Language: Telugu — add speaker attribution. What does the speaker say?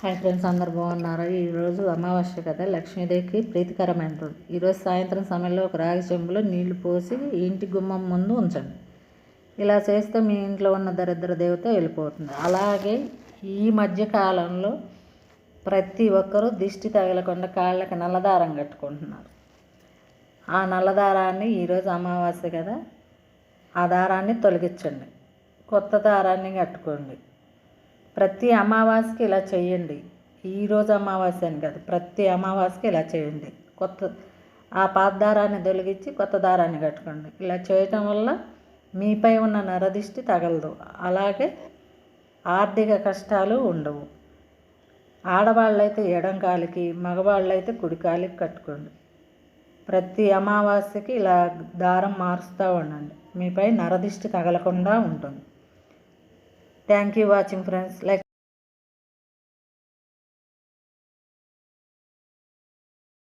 Speaker 1: హాయ్ ఫ్రెండ్స్, అందరు బాగున్నారా? ఈరోజు అమావాస్య కదా, లక్ష్మీదేవికి ప్రీతికరమైన రోజు. ఈరోజు సాయంత్రం సమయంలో ఒక రాగి చెంబులో నీళ్లు పోసి ఇంటి గుమ్మం ముందు ఉంచండి. ఇలా చేస్తే మీ ఇంట్లో ఉన్న దరిద్ర దేవత వెళ్ళిపోతుంది. అలాగే ఈ మధ్య కాలంలో ప్రతి ఒక్కరూ దిష్టి తగలకుండా కాళ్ళకి నల్లదారం కట్టుకుంటున్నారు. ఆ నల్లదారాన్ని ఈరోజు అమావాస్య కదా, ఆ దారాన్ని తొలగించండి, కొత్త దారాన్ని కట్టుకోండి. ప్రతి అమావాస్యకి ఇలా చేయండి. ఈరోజు అమావాస్య అని కాదు, ప్రతి అమావాస్యకి ఇలా చేయండి. ఆ పాత దారాన్ని తొలగించి కొత్త దారాన్ని కట్టుకోండి. ఇలా చేయటం వల్ల మీపై ఉన్న నరదిష్టి తగలదు. అలాగే ఆర్థిక కష్టాలు ఉండవు. ఆడవాళ్ళైతే ఎడం కాలికి, మగవాళ్ళైతే కుడి కాలికి కట్టుకోండి. ప్రతి అమావాస్యకి ఇలా దారం మారుస్తూ ఉండండి. మీపై నరదిష్టి తగలకుండా ఉంటుంది. Thank you watching friends.